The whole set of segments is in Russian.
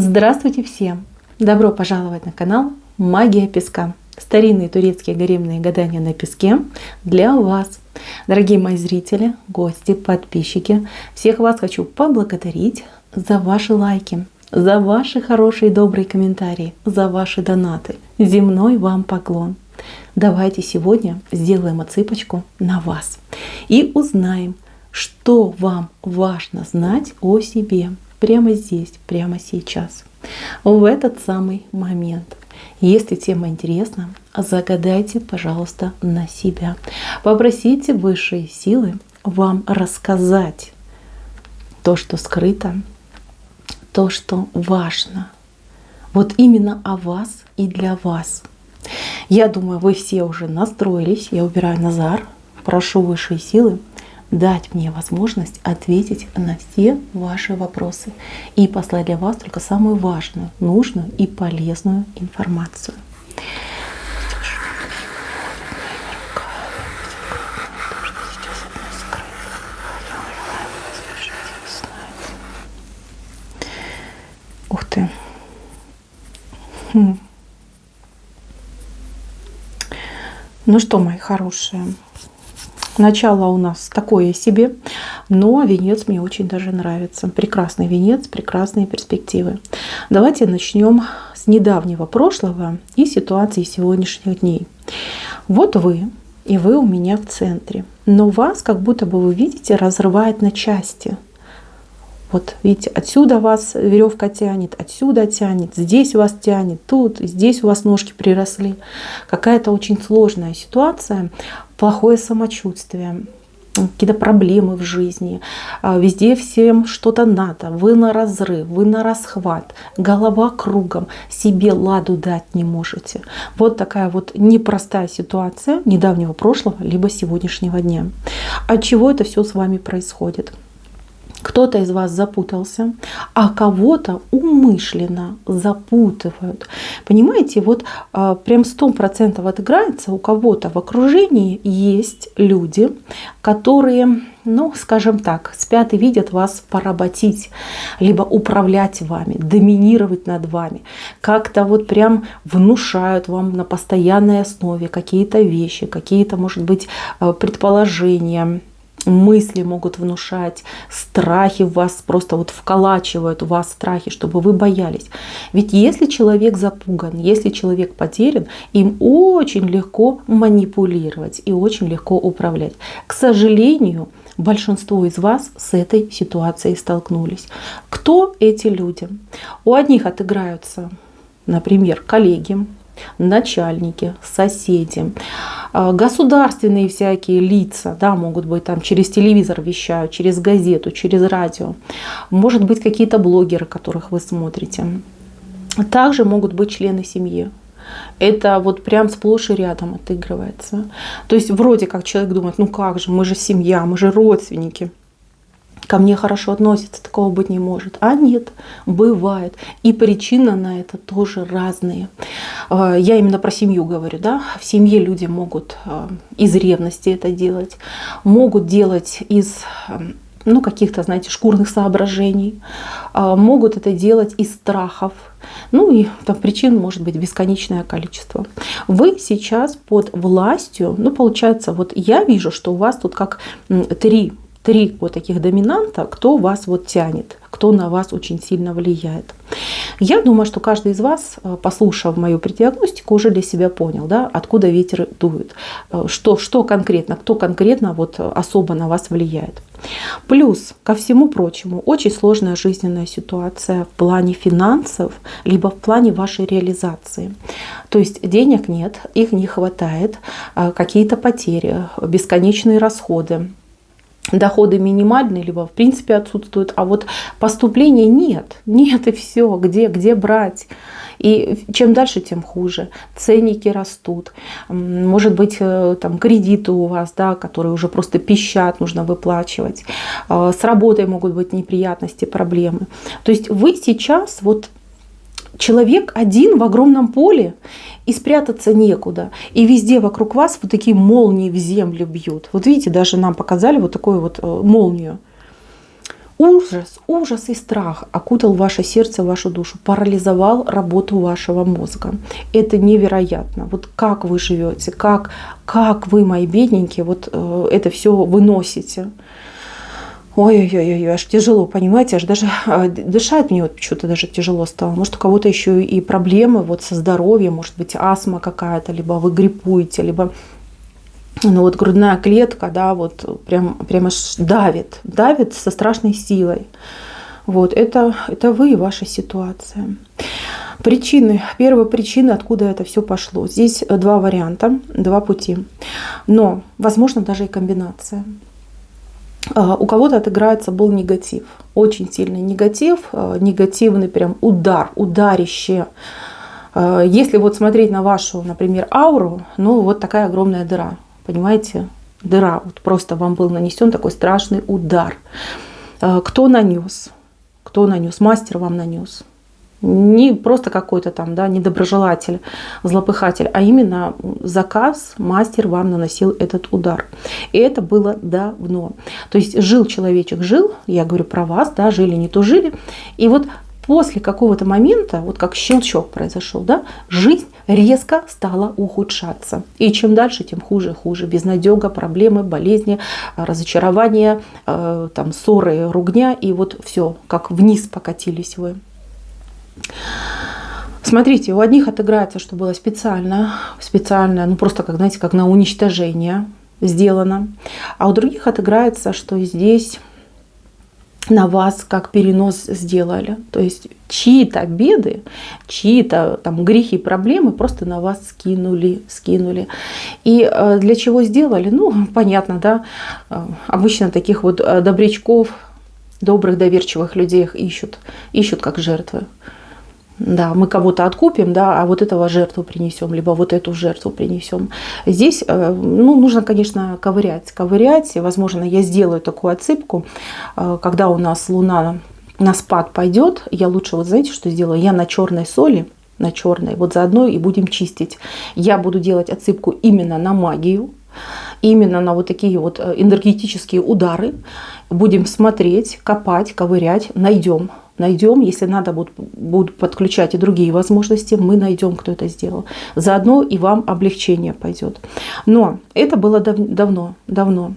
Здравствуйте всем! Добро пожаловать на канал Магия Песка. Старинные турецкие гаремные гадания на песке для вас. Дорогие мои зрители, гости, подписчики, всех вас хочу поблагодарить за ваши лайки, за ваши хорошие добрые комментарии, за ваши донаты. Земной вам поклон. Давайте сегодня сделаем отсыпочку на вас и узнаем, что вам важно знать о себе прямо здесь, прямо сейчас, в этот самый момент. Если тема интересна, загадайте, пожалуйста, на себя. Попросите высшие силы вам рассказать то, что скрыто, то, что важно. Вот именно о вас и для вас. Я думаю, вы все уже настроились. Я убираю Назар. Прошу высшие силы дать мне возможность ответить на все ваши вопросы и послать для вас только самую важную, нужную и полезную информацию. Ух ты. Ну что, мои хорошие, начало у нас такое себе, но венец мне очень даже нравится. Прекрасный венец, прекрасные перспективы. Давайте начнем с недавнего прошлого и ситуации сегодняшних дней. Вот вы, и вы у меня в центре. Но вас, как будто бы вы видите, разрывает на части. Вот видите, отсюда вас веревка тянет, отсюда тянет, здесь вас тянет, тут, здесь у вас ножки приросли. Какая-то очень сложная ситуация, плохое самочувствие, какие-то проблемы в жизни. Везде всем что-то надо, вы на разрыв, вы на расхват, голова кругом, себе ладу дать не можете. Вот такая вот непростая ситуация недавнего прошлого, либо сегодняшнего дня. От чего это все с вами происходит? Кто-то из вас запутался, а кого-то умышленно запутывают. Понимаете, вот прям 100% отыграется. У кого-то в окружении есть люди, которые, ну, скажем так, спят и видят вас поработить, либо управлять вами, доминировать над вами. Как-то вот прям внушают вам на постоянной основе какие-то вещи, какие-то, может быть, предположения, мысли могут внушать, страхи в вас просто вот вколачивают в вас страхи, чтобы вы боялись. Ведь если человек запуган, если человек потерян, им очень легко манипулировать и очень легко управлять. К сожалению, большинство из вас с этой ситуацией столкнулись. Кто эти люди? У одних отыграются, например, коллеги, начальники, соседи, государственные всякие лица, да, могут быть там через телевизор вещают, через газету, через радио, может быть какие-то блогеры, которых вы смотрите. Также могут быть члены семьи. Это вот прям сплошь и рядом отыгрывается. То есть вроде как человек думает, ну как же, мы же семья, мы же родственники. Ко мне хорошо относятся, такого быть не может. А нет, бывает. И причины на это тоже разные. Я именно про семью говорю. Да? В семье люди могут из ревности это делать, могут делать из каких-то, знаете, шкурных соображений, могут это делать из страхов. Ну и там причин может быть бесконечное количество. Вы сейчас под властью, получается, вот я вижу, что у вас тут как три вот таких доминанта, кто вас вот тянет, кто на вас очень сильно влияет. Я думаю, что каждый из вас, послушав мою преддиагностику, уже для себя понял, да, откуда ветер дует, что конкретно, кто конкретно вот особо на вас влияет. Плюс, ко всему прочему, очень сложная жизненная ситуация в плане финансов, либо в плане вашей реализации. То есть денег нет, их не хватает, какие-то потери, бесконечные расходы. Доходы минимальные, либо в принципе отсутствуют, а вот поступления нет и все, где брать. И чем дальше, тем хуже. Ценники растут. Может быть, там кредиты у вас, да, которые уже просто пищат, нужно выплачивать. С работой могут быть неприятности, проблемы. То есть вы сейчас вот человек один в огромном поле, и спрятаться некуда. И везде вокруг вас вот такие молнии в землю бьют. Вот видите, даже нам показали вот такую вот молнию. Ужас, ужас и страх окутал ваше сердце, вашу душу, парализовал работу вашего мозга. Это невероятно. Вот как вы живете, как вы, мои бедненькие, вот это все выносите. Ой-ой-ой, аж тяжело, понимаете, аж даже дышать мне вот почему-то даже тяжело стало. Может, у кого-то еще и проблемы вот со здоровьем, может быть, астма какая-то, либо вы гриппуете, либо ну вот грудная клетка, да, вот прямо давит со страшной силой. Вот это вы и ваша ситуация. Причины, первая причина, откуда это все пошло. Здесь два варианта, два пути. Но, возможно, даже и комбинация. У кого-то отыграется был негатив, очень сильный негатив, негативный прям ударище. Если вот смотреть на вашу, например, ауру, ну вот такая огромная дыра. Понимаете, дыра, вот просто вам был нанесен такой страшный удар. Кто нанес? Мастер вам нанес. Не просто какой-то там, да, недоброжелатель, злопыхатель, а именно заказ, мастер вам наносил этот удар. И это было давно. То есть жил человечек, я говорю про вас, да, жили, не то жили. И вот после какого-то момента, вот как щелчок произошел, да, жизнь резко стала ухудшаться. И чем дальше, тем хуже и хуже. Безнадега, проблемы, болезни, разочарования, там, ссоры, ругня. И вот все, как вниз покатились вы. Смотрите, у одних отыграется, что было специально, ну просто как, знаете, как на уничтожение сделано. А у других отыграется, что здесь на вас как перенос сделали. То есть чьи-то беды, чьи-то там грехи, проблемы просто на вас скинули. И для чего сделали? Ну, понятно, да. Обычно таких вот добрячков, добрых, доверчивых людей ищут как жертвы. Да, мы кого-то откупим, да, а вот этого жертву принесем, либо вот эту жертву принесем. Здесь ну, нужно, конечно, ковырять. И, возможно, я сделаю такую отсыпку, когда у нас Луна на спад пойдет. Я лучше, вот знаете, что сделаю? Я на черной соли, вот заодно и будем чистить. Я буду делать отсыпку именно на магию, именно на вот такие вот энергетические удары. Будем смотреть, копать, ковырять, найдем, если надо будут подключать и другие возможности, мы найдем, кто это сделал. Заодно и вам облегчение пойдет. Но это было давно.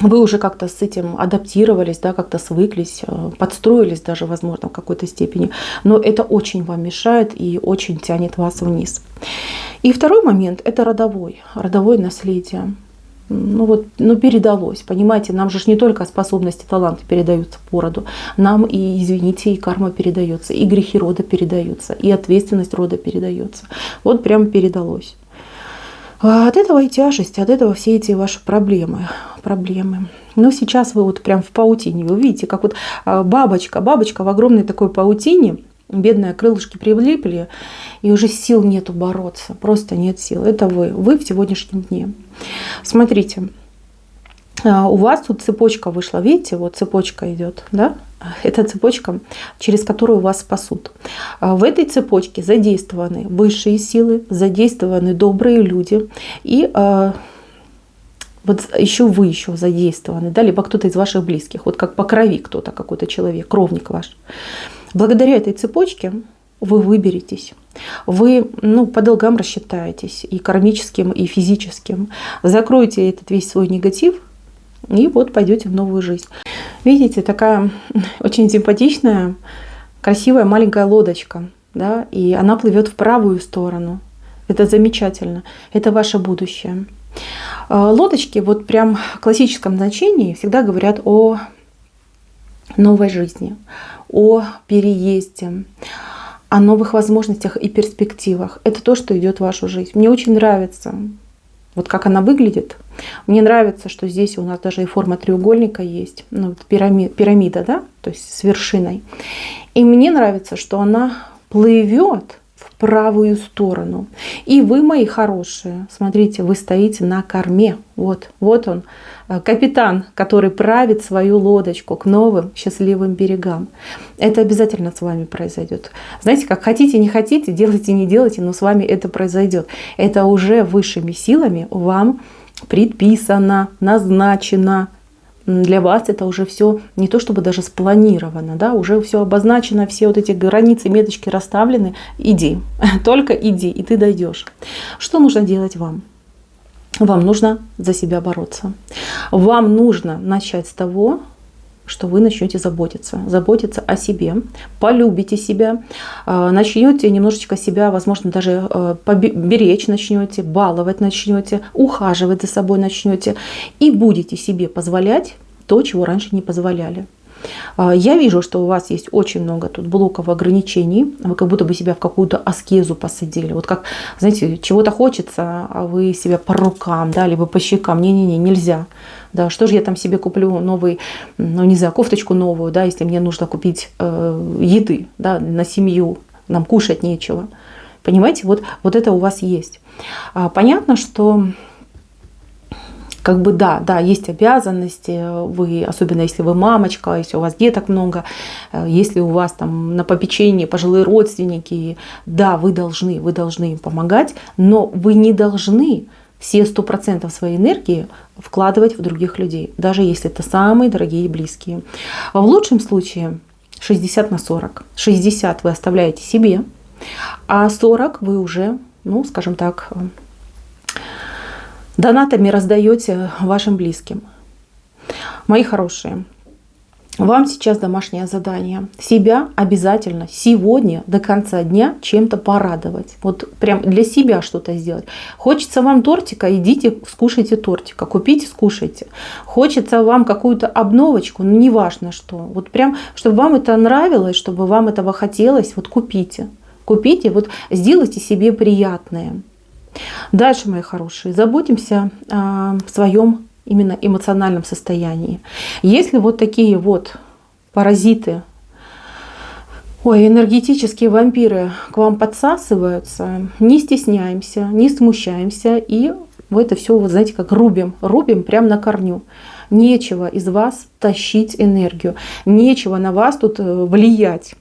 Вы уже как-то с этим адаптировались, да, как-то свыклись, подстроились даже, возможно, в какой-то степени. Но это очень вам мешает и очень тянет вас вниз. И второй момент – это родовое наследие. Ну передалось, понимаете, нам же не только способности, таланты передаются по роду, нам и, извините, и карма передается, и грехи рода передаются, и ответственность рода передается. Вот прям передалось. А от этого и тяжесть, от этого все эти ваши проблемы. Но сейчас вы вот прям в паутине, вы видите, как вот бабочка в огромной такой паутине, бедные крылышки прилипли, и уже сил нету бороться, просто нет сил. Это вы в сегодняшнем дне. Смотрите, у вас тут цепочка вышла, видите, вот цепочка идет, да? Это цепочка, через которую вас спасут. В этой цепочке задействованы высшие силы, задействованы добрые люди, и вот вы еще задействованы, да, либо кто-то из ваших близких, вот как по крови кто-то, какой-то человек, кровник ваш. Благодаря этой цепочке вы выберетесь, вы по долгам рассчитаетесь и кармическим, и физическим, закроете этот весь свой негатив и вот пойдете в новую жизнь. Видите, такая очень симпатичная, красивая маленькая лодочка, да, и она плывет в правую сторону. Это замечательно, это ваше будущее. Лодочки вот прям в классическом значении всегда говорят о новой жизни, о переезде, о новых возможностях и перспективах. Это то, что идет в вашу жизнь. Мне очень нравится, вот как она выглядит. Мне нравится, что здесь у нас даже и форма треугольника есть, пирамида, да, то есть с вершиной. И мне нравится, что она плывет в правую сторону. И вы, мои хорошие, смотрите, вы стоите на корме. Вот он, капитан, который правит свою лодочку к новым счастливым берегам. Это обязательно с вами произойдет. Знаете, как хотите, не хотите, делайте, не делайте, но с вами это произойдет. Это уже высшими силами вам предписано, назначено. для вас это уже все не то чтобы даже спланировано, да, уже все обозначено, все вот эти границы, меточки расставлены. Иди, только иди, и ты дойдешь. Что нужно делать вам? Вам нужно за себя бороться. Вам нужно начать с того, что вы начнете заботиться о себе, полюбите себя, начнете немножечко себя, возможно, даже беречь начнете, баловать начнете, ухаживать за собой начнете и будете себе позволять то, чего раньше не позволяли. Я вижу, что у вас есть очень много тут блоков ограничений. Вы как будто бы себя в какую-то аскезу посадили. Вот как, знаете, чего-то хочется, а вы себя по рукам, да, либо по щекам. Не-не-не, нельзя. Да, что же я там себе куплю новый, ну не знаю, кофточку новую, да, если мне нужно купить еды, да, на семью, нам кушать нечего. Понимаете, вот это у вас есть. Понятно, что как бы да, есть обязанности, вы, особенно если вы мамочка, если у вас деток много, если у вас там на попечении пожилые родственники, да, вы должны им помогать, но вы не должны все 100% своей энергии вкладывать в других людей, даже если это самые дорогие и близкие. В лучшем случае 60/40. 60 вы оставляете себе, а 40 вы уже, ну, скажем так, донатами раздаете вашим близким. Мои хорошие, вам сейчас домашнее задание. Себя обязательно сегодня до конца дня чем-то порадовать. Вот прям для себя что-то сделать. Хочется вам тортика, идите скушайте тортика. Купите, скушайте. Хочется вам какую-то обновочку, ну неважно что. Вот прям, чтобы вам это нравилось, чтобы вам этого хотелось, вот купите. Купите, вот сделайте себе приятное. Дальше, мои хорошие, заботимся о своем именно эмоциональном состоянии. Если вот такие вот паразиты, энергетические вампиры к вам подсасываются, не стесняемся, не смущаемся и это все, вот знаете, как рубим прямо на корню. Нечего из вас тащить энергию, нечего на вас тут влиять.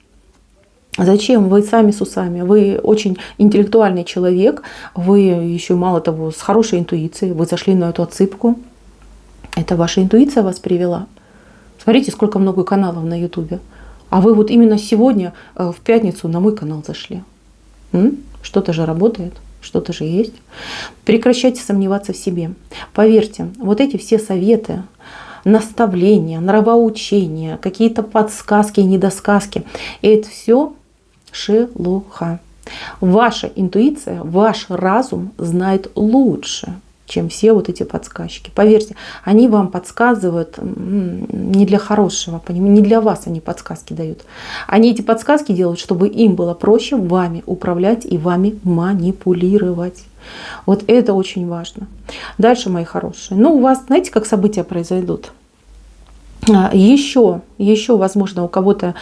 Зачем? Вы сами с усами. Вы очень интеллектуальный человек. Вы еще, мало того, с хорошей интуицией. Вы зашли на эту отсыпку. Это ваша интуиция вас привела. Смотрите, сколько много каналов на Ютубе. А вы вот именно сегодня, в пятницу, на мой канал зашли. Что-то же работает, что-то же есть. Прекращайте сомневаться в себе. Поверьте, вот эти все советы, наставления, нравоучения, какие-то подсказки, недосказки, это все шелуха. Ваша интуиция, ваш разум знает лучше, чем все вот эти подсказчики. Поверьте, они вам подсказывают не для хорошего, не для вас они подсказки дают. Они эти подсказки делают, чтобы им было проще вами управлять и вами манипулировать. Вот это очень важно. Дальше, мои хорошие. У вас, знаете, как события произойдут? Еще, возможно, у кого-то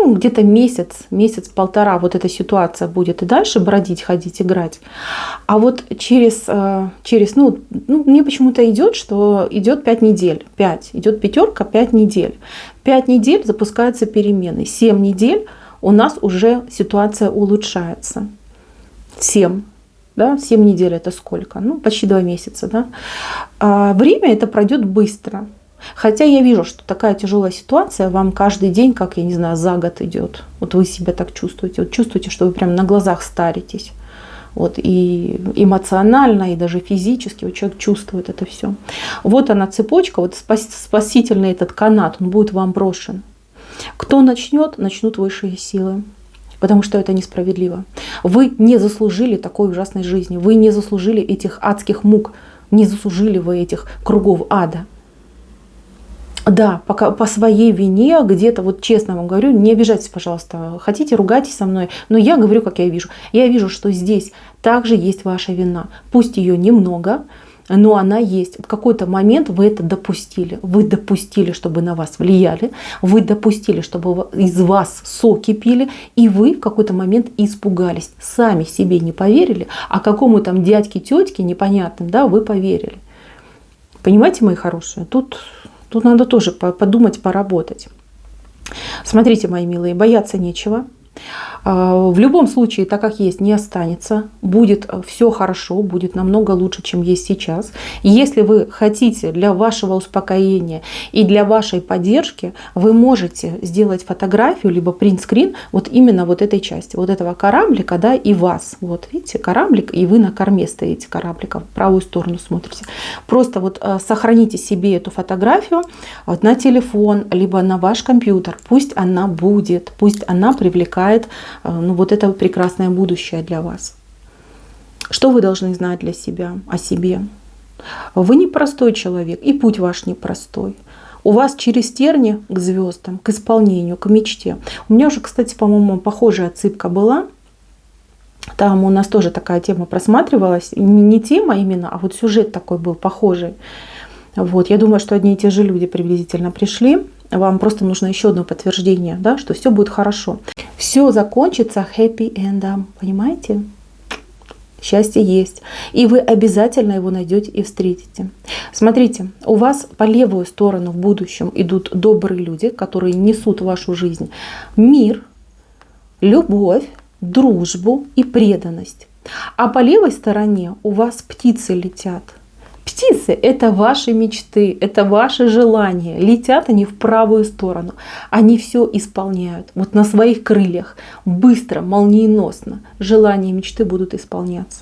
где-то месяц-полтора вот эта ситуация будет и дальше бродить, ходить, играть. А вот через мне почему-то идет, что идет 5 недель. 5. Идет пятерка, 5 недель. 5 недель запускаются перемены. 7 недель у нас уже ситуация улучшается. 7. Да, 7 недель это сколько? Почти 2 месяца. Да? Время это пройдет быстро. Хотя я вижу, что такая тяжелая ситуация вам каждый день, как, я не знаю, за год идет. Вот вы себя так чувствуете. Вот чувствуете, что вы прямо на глазах старитесь. Вот и эмоционально, и даже физически вот человек чувствует это все. Вот она цепочка, вот спасительный этот канат, он будет вам брошен. Кто начнут высшие силы. Потому что это несправедливо. Вы не заслужили такой ужасной жизни. Вы не заслужили этих адских мук. Не заслужили вы этих кругов ада. Да, по своей вине где-то, вот честно вам говорю, не обижайтесь, пожалуйста, хотите, ругайтесь со мной, но я говорю, как я вижу. Я вижу, что здесь также есть ваша вина. Пусть ее немного, но она есть. В какой-то момент вы это допустили. Вы допустили, чтобы на вас влияли, вы допустили, чтобы из вас соки пили, и вы в какой-то момент испугались. Сами себе не поверили, а какому там дядьке, тетке непонятным, да, вы поверили. Понимаете, мои хорошие, Тут надо тоже подумать, поработать. Смотрите, мои милые, бояться нечего. В любом случае, так как есть, не останется. Будет все хорошо, будет намного лучше, чем есть сейчас. И если вы хотите для вашего успокоения и для вашей поддержки, вы можете сделать фотографию, либо принтскрин вот именно вот этой части, вот этого кораблика, да, и вас. Вот видите, кораблик, и вы на корме стоите кораблика, в правую сторону смотрите. Просто вот сохраните себе эту фотографию вот на телефон, либо на ваш компьютер. Пусть она будет, пусть она привлекает вот это прекрасное будущее для вас. Что вы должны знать для себя, о себе? Вы непростой человек, и путь ваш непростой. У вас через терни к звездам, к исполнению, к мечте. У меня уже, кстати, по-моему, похожая отсыпка была. Там у нас тоже такая тема просматривалась. Не тема именно, а вот сюжет такой был похожий. Вот. Я думаю, что одни и те же люди приблизительно пришли. Вам просто нужно еще одно подтверждение, да, что все будет хорошо. Все закончится happy end, понимаете? Счастье есть. И вы обязательно его найдете и встретите. Смотрите, у вас по левую сторону в будущем идут добрые люди, которые несут в вашу жизнь мир, любовь, дружбу и преданность. А по левой стороне у вас птицы летят. Птицы – это ваши мечты, это ваши желания. Летят они в правую сторону. Они все исполняют. Вот на своих крыльях. Быстро, молниеносно. Желания и мечты будут исполняться.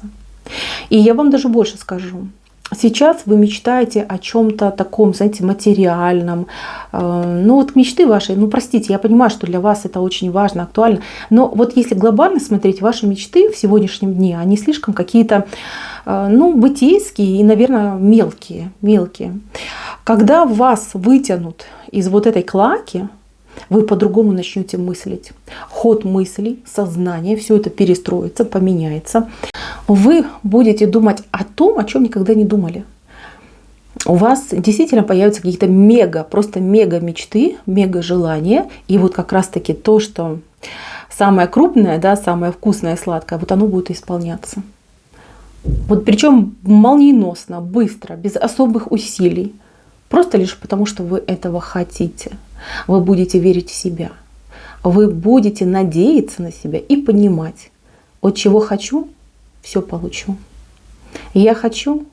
И я вам даже больше скажу. Сейчас вы мечтаете о чем-то таком, знаете, материальном. Ну вот мечты ваши, ну простите, я понимаю, что для вас это очень важно, актуально. Но вот если глобально смотреть, ваши мечты в сегодняшнем дне, они слишком какие-то, ну, бытийские и, наверное, мелкие. Когда вас вытянут из вот этой клаки, вы по-другому начнете мыслить. Ход мыслей, сознание, все это перестроится, поменяется. Вы будете думать о том, о чем никогда не думали. У вас действительно появятся какие-то просто мега мечты, мега желания. И вот как раз-таки то, что самое крупное, да, самое вкусное, сладкое, вот оно будет исполняться. Вот причем молниеносно, быстро, без особых усилий. Просто лишь потому, что вы этого хотите. Вы будете верить в себя. Вы будете надеяться на себя и понимать, от чего хочу, все получу. Я хочу,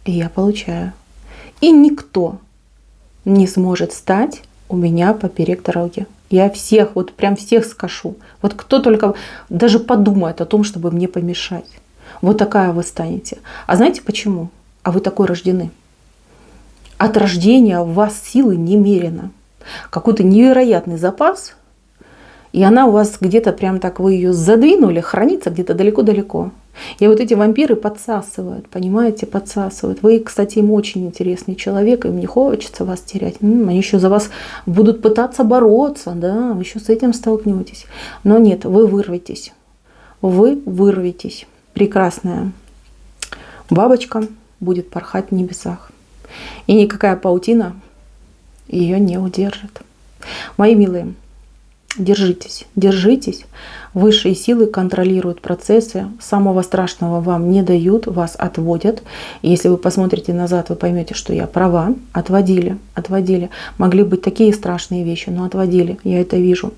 и я получаю. И никто не сможет стать у меня поперек дороги. Я всех, вот прям всех скашу. Вот кто только даже подумает о том, чтобы мне помешать. Вот такая вы станете. А знаете почему? А вы такой рождены. От рождения в вас силы немерено. Какой-то невероятный запас. И она у вас где-то прям так, вы ее задвинули, хранится где-то далеко-далеко. И вот эти вампиры подсасывают, понимаете, подсасывают. Вы, кстати, им очень интересный человек, им не хочется вас терять. Они еще за вас будут пытаться бороться, да, вы еще с этим столкнетесь. Но нет, вы вырветесь. Вы вырветесь. Прекрасная бабочка будет порхать в небесах. И никакая паутина ее не удержит. Мои милые, держитесь, держитесь. Высшие силы контролируют процессы. Самого страшного вам не дают, вас отводят. Если вы посмотрите назад, вы поймете, что я права. Отводили. Могли быть такие страшные вещи, но отводили. Я это вижу.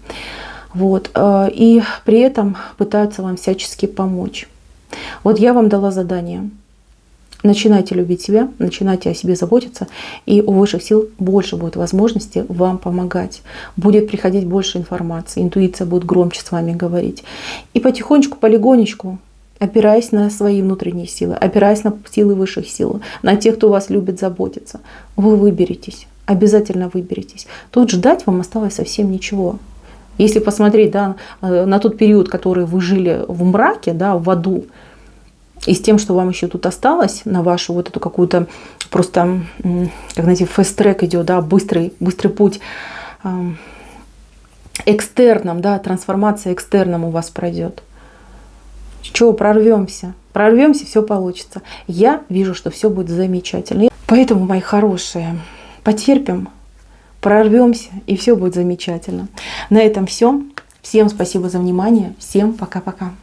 Вот. И при этом пытаются вам всячески помочь. Вот я вам дала задание. Начинайте любить себя, начинайте о себе заботиться, и у высших сил больше будет возможности вам помогать. Будет приходить больше информации, интуиция будет громче с вами говорить. И потихонечку, полигонечку, опираясь на свои внутренние силы, опираясь на силы высших сил, на тех, кто вас любит, заботиться, вы выберетесь, обязательно выберетесь. Тут ждать вам осталось совсем ничего. Если посмотреть, да, на тот период, который вы жили в мраке, да, в аду, и с тем, что вам еще тут осталось, на вашу вот эту какую-то просто, как знаете, фест-трек идет, да, быстрый путь экстерном, да, трансформация экстерном у вас пройдет. Чего, прорвемся, все получится. Я вижу, что все будет замечательно. Поэтому, мои хорошие, потерпим, прорвемся, и все будет замечательно. На этом все. Всем спасибо за внимание. Всем пока-пока.